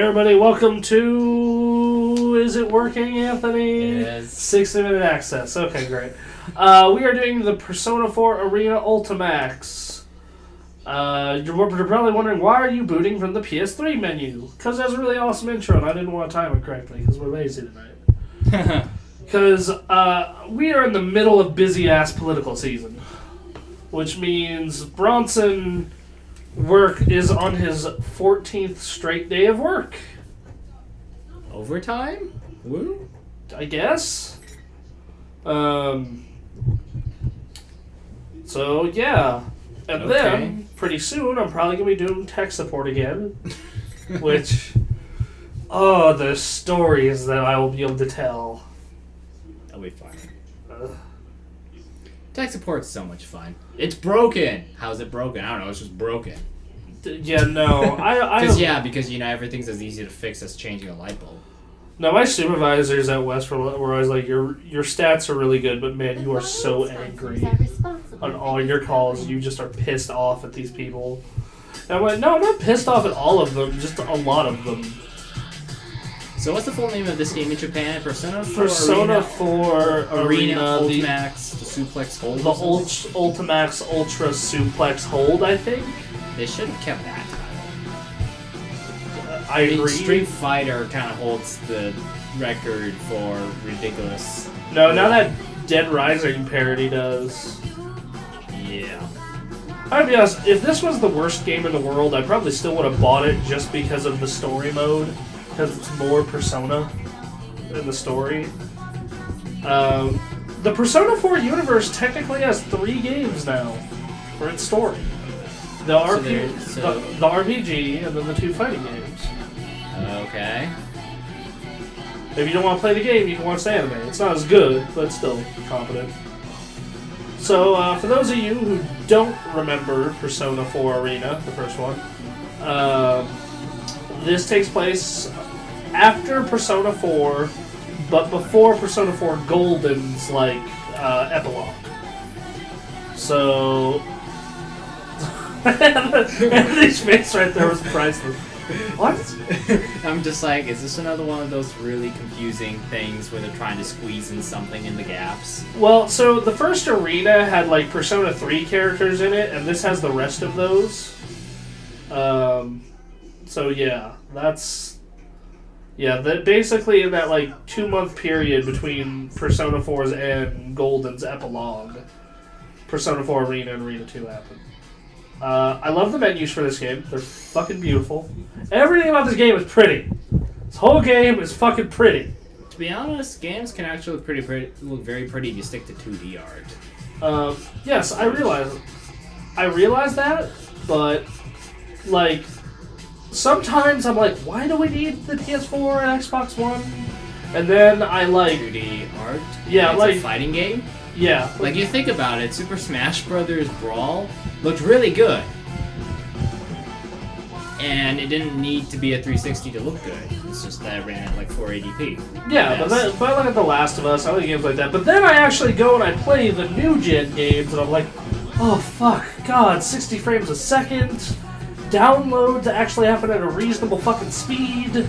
Everybody, welcome to... Is it working, Anthony? It is. 60-minute access. Okay, great. We are doing the Persona 4 Arena Ultimax. You're probably wondering, why are you booting from the PS3 menu? Because it has a really awesome intro, and I didn't want to time it correctly, because we're lazy tonight. Because we are in the middle of busy-ass political season. Which means Bronson... work is on his 14th straight day of work. Overtime? Woo? I guess. So, yeah. And then, pretty soon, I'm probably going to be doing tech support again. Which, the stories that I will be able to tell. That'll be fun. Tech support's so much fun. It's broken. How's it broken? I don't know. It's just broken. Yeah, no. Because everything's as easy to fix as changing a light bulb. No, my supervisors at West were always like, your stats are really good, but man, you are so angry on all your calls. You just are pissed off at these people. And I went, no, I'm not pissed off at all of them, just a lot of them. So what's the full name of this game in Japan? Persona 4 Arena Ultimax, the Suplex Hold? The Ultimax Ultra Suplex Hold, I think? They should have kept that title. I agree. Street Fighter kind of holds the record for ridiculous. No, now that Dead Rising parody does. Yeah. I'd be honest, if this was the worst game in the world, I probably still would have bought it just because of the story mode. Because it's more Persona in the story. The Persona 4 universe technically has 3 games now for its story. The RPG and then the 2 fighting games. Okay. If you don't want to play the game, you can watch the anime. It's not as good, but it's still competent. So, for those of you who don't remember Persona 4 Arena, the first one, this takes place after Persona 4, but before Persona 4 Golden's, epilogue. So... Anthony's face right there was priceless. What? I'm just like, is this another one of those really confusing things where they're trying to squeeze in something in the gaps? Well, so the first Arena had, Persona 3 characters in it, and this has the rest of those. So, yeah, that's... Yeah, basically in that, 2-month period between Persona 4's and Golden's epilogue, Persona 4 Arena and Arena 2 happened. I love the menus for this game. They're fucking beautiful. Everything about this game is pretty. This whole game is fucking pretty. To be honest, games can actually look very pretty if you stick to 2D art. Yes, I realize that, but, sometimes I'm like, why do we need the PS4 and Xbox One? And then I 2D art? Yeah, it's a fighting game? Yeah. You think about it, Super Smash Bros. Brawl looked really good. And it didn't need to be a 360 to look good. It's just that it ran at 480p. Yeah, but I look at The Last of Us, I like games like that. But then I actually go and I play the new gen games, and I'm like, oh fuck, god, 60 frames a second. Downloads actually happen at a reasonable fucking speed.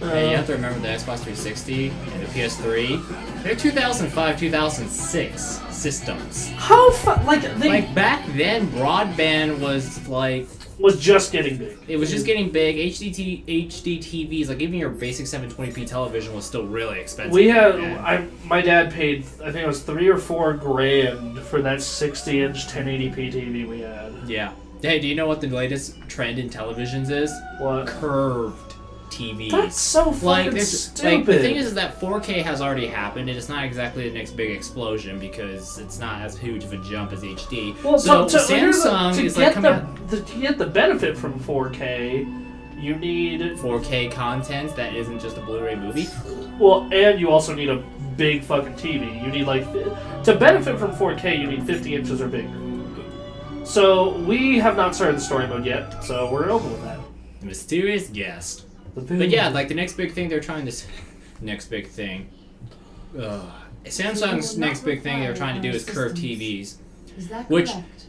And you have to remember the Xbox 360 and the PS3. They're 2005, 2006 systems. How back then, broadband was just getting big. It was just getting big. HD TVs, even your basic 720p television was still really expensive. We had, my dad paid, I think it was $3 or $4 grand for that 60-inch 1080p TV we had. Yeah. Hey, do you know what the latest trend in televisions is? What? Curved TVs. That's so fucking stupid. The thing is that 4K has already happened, and it's not exactly the next big explosion because it's not as huge of a jump as HD. Well, so Samsung is coming out. To get the benefit from 4K, you need 4K content that isn't just a Blu-ray movie. Well, and you also need a big fucking TV. You need to benefit from 4K, you need 50 inches or bigger. So we have not started the story mode yet, so we're open with that. The mysterious guest. But yeah, the next big thing they're trying to... Next big thing. Samsung's next big thing they're trying to do is curved TVs. Is that which, correct?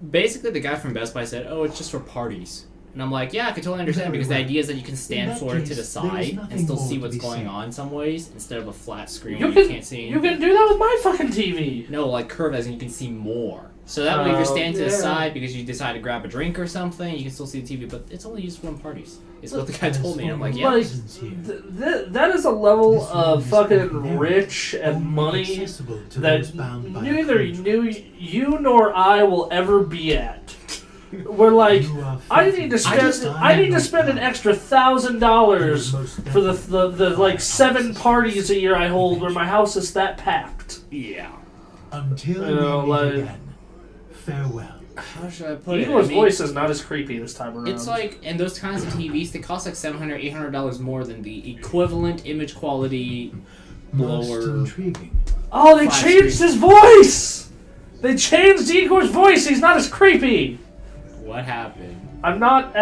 basically the guy from Best Buy said, oh, it's just for parties. And I'm like, yeah, I can totally understand because the idea is that you can stand sort of to the side and still see what's going on some ways instead of a flat screen where you can't see anything. You can do that with my fucking TV. No, like curve as in you can see more. So that way if you're standing to the side because you decide to grab a drink or something, you can still see the TV, but it's only used for one parties. Is what the guy told me. And I'm like, yeah. Like, that is a level of fucking rich and money that neither you nor I will ever be at. We're like, I need to spend an extra $1,000 for the like 7 parties a year I hold where my house is that packed. Yeah. Until we meet again. Farewell. How should I put it? Igor's voice is not as creepy this time around. It's like, and those kinds of TVs, they cost like $700, $800 more than the equivalent image quality Most lower. intriguing. Oh, they changed his voice! They changed Igor's voice. He's not as creepy. What happened? I'm not.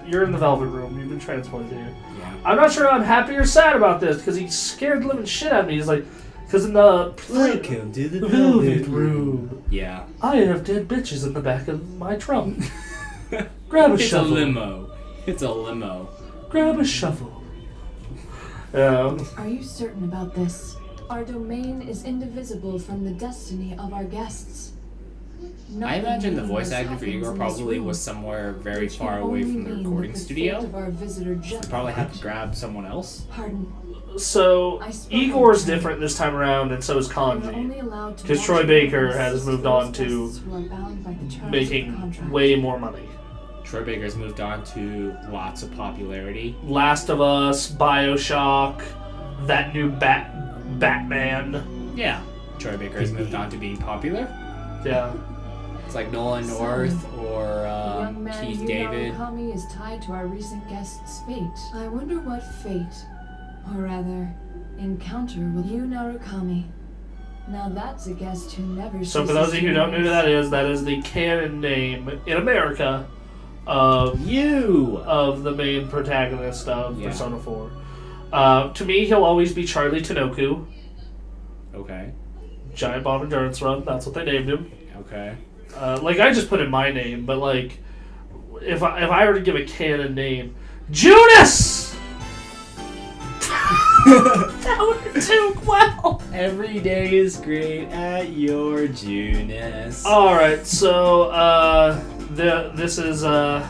You're in the Velvet Room. You've been transported here. Yeah. I'm not sure I'm happy or sad about this because he scared the living shit out of me. He's like, because in the Welcome to the Velvet Room, Yeah. I have dead bitches in the back of my trunk. Grab a It's shovel. a limo. It's a limo. Grab a shovel. Are you certain about this? Our domain is indivisible from the destiny of our guests. I imagine the voice acting for Igor probably was somewhere very far away from the recording studio. They probably had to grab someone else. Pardon. So, Igor's different this time around, and so is Kanji. Because Troy Baker has moved on to making way more money. Troy Baker's moved on to lots of popularity. Last of Us, BioShock, that new Batman. Yeah. Troy Baker has moved on to being popular. Yeah. It's like Nolan North or Young man Keith Yu David. Narukami is tied to our recent guest's fate. I wonder what fate, or rather, encounter will Yu Narukami. Now that's a guest who never. So for those of you who don't know who that is the canon name in America of the main protagonist of Persona 4. To me, he'll always be Charlie Tanoku. Okay. Giant Bomb Endurance Run. That's what they named him. Okay. Like I just put in my name, but like if I were to give a canon name, Judas. That would do well. Every day is great at your Junis. All right, so this is all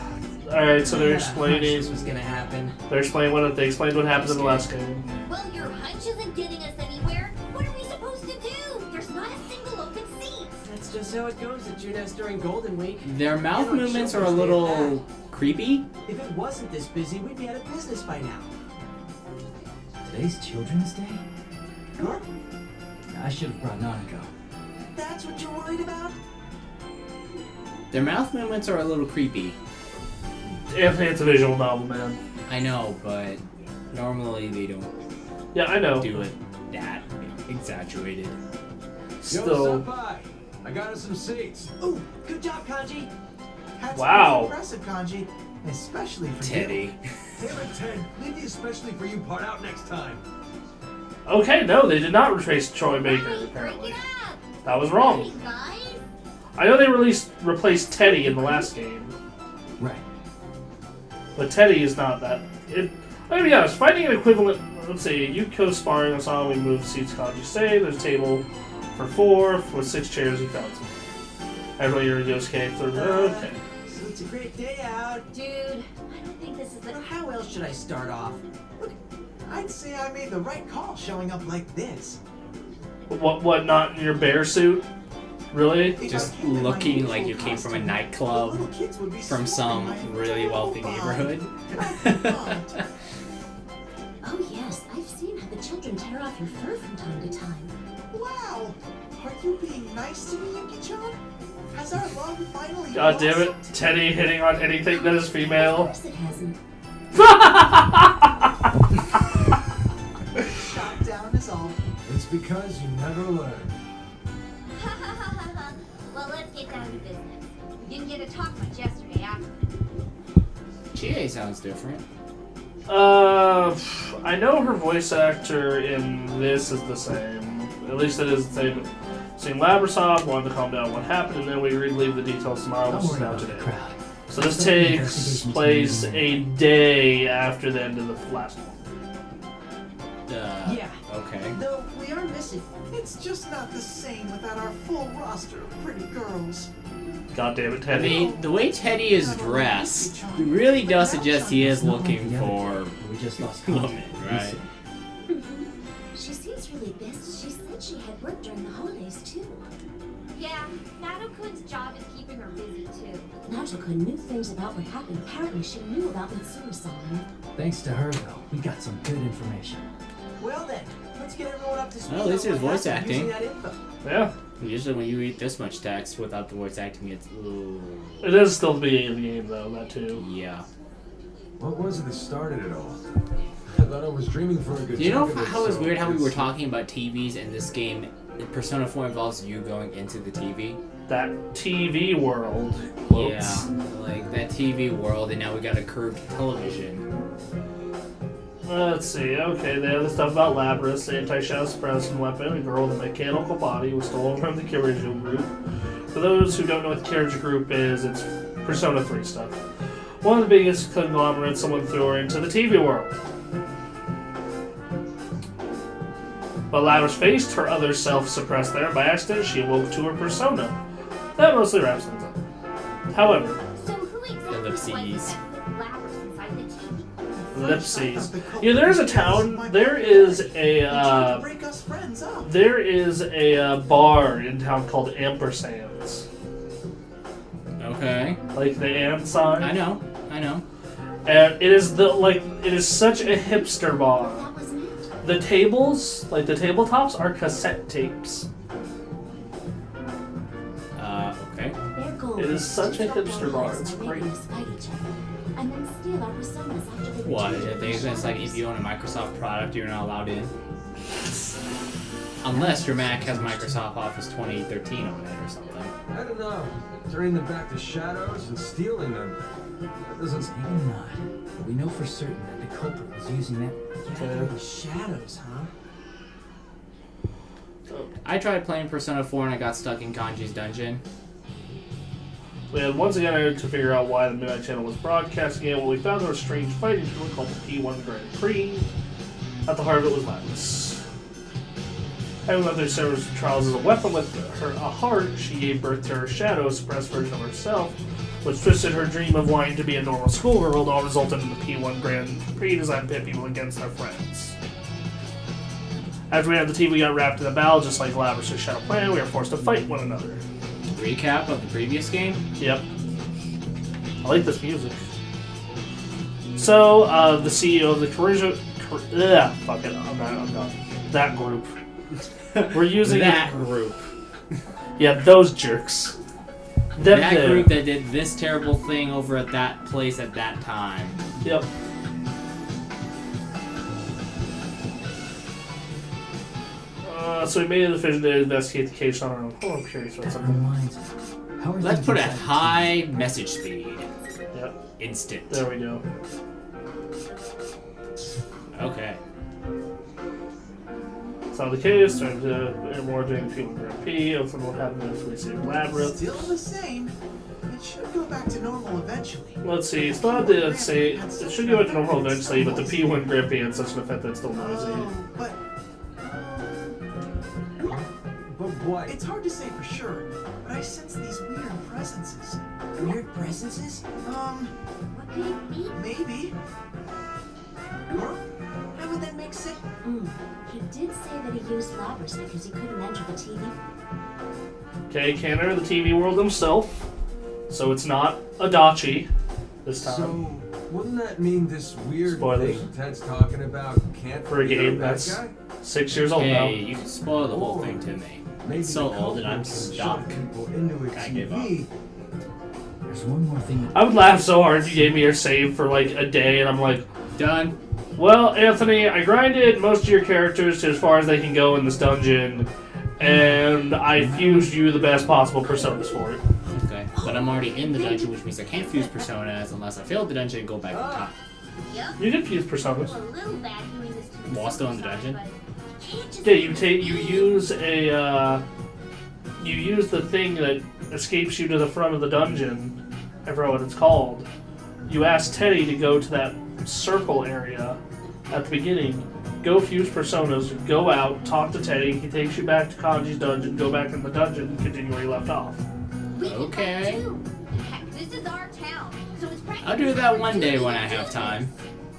right. So they're explaining this was gonna happen. They explained what happened in the last game. Well, your hunch isn't getting us anywhere. What are we supposed to do? There's not a single open seat. That's just how it goes at Junes during Golden Week. Their mouth They don't movements show are a us little creepy. If it wasn't this busy, we'd be out of business by now. Today's Children's Day? Huh? I should have brought Nanako. That's what you're worried about? Their mouth movements are a little creepy. It's a visual novel, man. I know, but normally they don't Yeah, I know. do it that exaggerated. Still, Senpai, I got us some seats. Ooh, good job, Kanji. That's Wow. pretty impressive, Kanji. Especially for Teddy. you. Damn it, Ted. Leave the especially for you part out next time. okay, no, they did not replace Troy Baker. Hurry, break Apparently, it up. that was wrong. Hey, guys. I know they replaced Teddy in the last game, Right. but Teddy is not that. I'm gonna be honest. Finding an equivalent. Let's see. You co-sparring a song. We move seats. Kanji say there's a table for 4 with 6 chairs. You found some. Everybody here goes came through. Okay. So it's a great day out. Dude, I don't think this is Now, the... how else should I start off? Look, I'd say I made the right call showing up like this. What? Not in your bear suit? Really? If Just I came in my looking usual like you came from a costume, nightclub the little kids would be from swarming some my really wealthy profile. neighborhood. Oh, yes, I've seen how the children tear off your fur from time to time. Wow! Are you being nice to me, Yuki-chan? Has our love finally God damn it! blossomed? Teddy hitting on anything that is Of female. course it hasn't. Shot down is all. It's because you never learn. Well, let's get down to business. We didn't get to talk much yesterday after. GA sounds different. I know her voice actor in this is the same. At least it is the same. Seeing Labrasov wanted to calm down what happened, and then we relieve the details tomorrow, Don't which is worry now about the today. crowd. So this takes place a day after the end of the last one. Yeah. Okay. Though we are missing. It's just not the same without our full roster of pretty girls. God damn it, I Teddy. mean, the way Teddy is dressed really does suggest he is looking for We just lost women, right? She seems really busy. She said she had work during the holidays too. Yeah, Nato-kun's job is keeping her busy too. Nato-kun knew things about what happened. Apparently she knew about Mitsuru-san. Thanks to her, though, we got some good information. Well then, let's get everyone up to speed. Well, at least on there's what voice happened acting. using that info. Yeah. Usually when you read this much text without the voice acting, it's ooh. It is still the beginning of the game, though, that too. Yeah. What was it that started it all? I thought I was dreaming for a good Do you know chunk of it, how it's so weird how we were it's- talking about TVs in this game? Persona 4 involves you going into the TV. That TV world. Quotes. Yeah, like that TV world, and now we got a curved television. Let's see. Okay, they have the stuff about Labras, the anti-shadow suppressant weapon, a girl with a mechanical body was stolen from the Kiriju group. For those who don't know what the Kiriju group is, it's Persona 3 stuff. One of the biggest conglomerates, someone threw her into the TV world. But Labras faced her other self suppressed there. By accident, she awoke to her persona. That mostly wraps things up. However, So who exactly was Ellipses. that with Labyrinth inside the TV? ellipses. Yeah, there's a town. There is They tried to a break us friends up. there is a bar in town called Ampersands, Okay. like the and sign. I know. And it is it is such a hipster bar. That wasn't it. The tables, like the tabletops, are cassette tapes. Okay. Their goal It is was such to a disrupt hipster our bar, lives it's by making great. us fight each other, and then steal our personas after they What? return I to think their it's like shadows. if you own a Microsoft product, you're not allowed in. Unless your Mac has Microsoft Office 2013 on it or something. I don't know. Turning them back to shadows and stealing them. That doesn't. Maybe not. But we know for certain that the culprit was using that. Yeah, the shadows, huh? I tried playing Persona 4 and I got stuck in Kanji's dungeon. And once again, I had to figure out why the Midnight Channel was broadcasting it. Well, we found there was a strange fighting tournament called the P1 Grand Prix. At the heart of it was Labras. Having left their several trials as a weapon with a heart, she gave birth to her shadow, a suppressed version of herself, which twisted her dream of wanting to be a normal schoolgirl, all resulted in the P1 Grand Prix designed to pit people against their friends. After we had the team, we got wrapped in a battle, just like Labras' Shadow Plan. We were forced to fight one another. Recap of the previous game? Yep. I like this music. So, the CEO of the fuck it, I'm done. That group. We're using that group. Yeah, those jerks. Them That there. group that did this terrible thing over at that place at that time. Yep. So we made a decision to investigate the case on our own. Oh, I'm curious about That something. reminds me. How are Let's things put a inside the high message speed. Yep. Instant. There we go. Okay. It's not the case. Turn to more doing P1 Grand P. Open what happened if we save Labyrinth. Still the same. It should go back to normal eventually. Let's see. It's not the say. It should go back to normal eventually, but the P1 Grand P had such an effect that it's still noisy. Oh, but But what? it's hard to say for sure. But I sense these weird presences. Weird presences? What could it be? Maybe. Or how would that make sense? He did say that he used Labyrinth because he couldn't enter the TV. Okay, can't enter the TV world himself, so it's not Adachi this time. So, wouldn't that mean this weird Spoilers. thing Ted's talking about can't For a be game bad that's guy? 6 years old now. Hey, you can spoil the whole thing to me. Maybe It's so the old that I'm culprit can stuck. shove people into a I give up. TV. There's one more thing. I would laugh so hard if you gave me your save for like a day, and I'm like, Done. well, Anthony, I grinded most of your characters to as far as they can go in this dungeon, and I fused you the best possible personas for it. Okay. But I'm already in the dungeon, which means I can't fuse personas unless I failed the dungeon and go back on top. Yep. You did fuse A personas. little bad doing this to While still in the Sorry, dungeon? but you can't just Yeah, you use the thing that escapes you to the front of the dungeon I forgot what it's called. You ask Teddy to go to that circle area at the beginning, go fuse personas, go out, talk to Teddy, he takes you back to Kanji's dungeon, go back in the dungeon, and continue where you left off. Okay. Heck, this is our town, so it's practically I'll do that one day when I have time.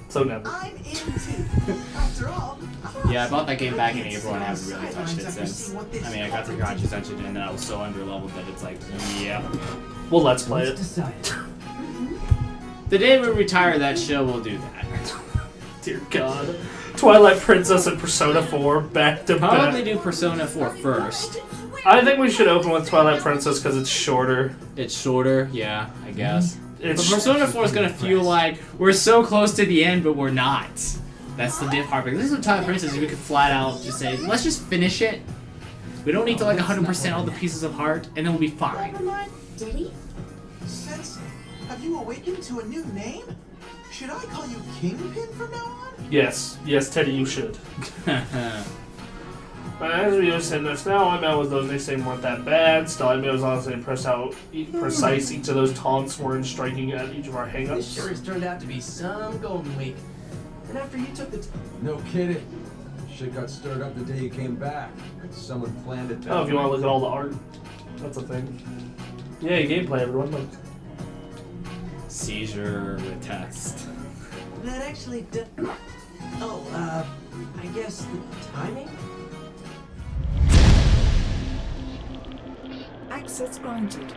So never. I'm in too. After all, Yeah, I bought that game back in April and I haven't really touched it since. I mean, I got to Kanji's dungeon and then I was so underleveled that it's like, yeah. Well, let's play it. Decided. The day we retire that show, we'll do that. Dear God. Twilight Princess and Persona 4 back to Probably back. do Persona 4 first. I think we should open with Twilight Princess because it's shorter. It's shorter, yeah, I guess. But It's Persona 4 is gonna feel like we're so close to the end, but we're not. That's the diff part. Because this is Twilight Princess, we could flat out just say, let's just finish it. We don't need to like 100% all the pieces of heart, and then we'll be fine. Never mind, Diddy. Sensei, have you awakened to a new name? Should I call you Kingpin from now on? Yes, Teddy, you should. But as we were saying this now, I met with those they say weren't that bad. Still, I was honestly impressed how precise each of those taunts were in striking at each of our This hangups. sure has turned out to be some golden week. And after you took the No kidding. Shit got stirred up the day you came back. Someone planned it. Oh, if you want to look at all the art, that's a thing. Yeah, gameplay, everyone. Look. Seizure with text. that actually I guess the timing? Access granted.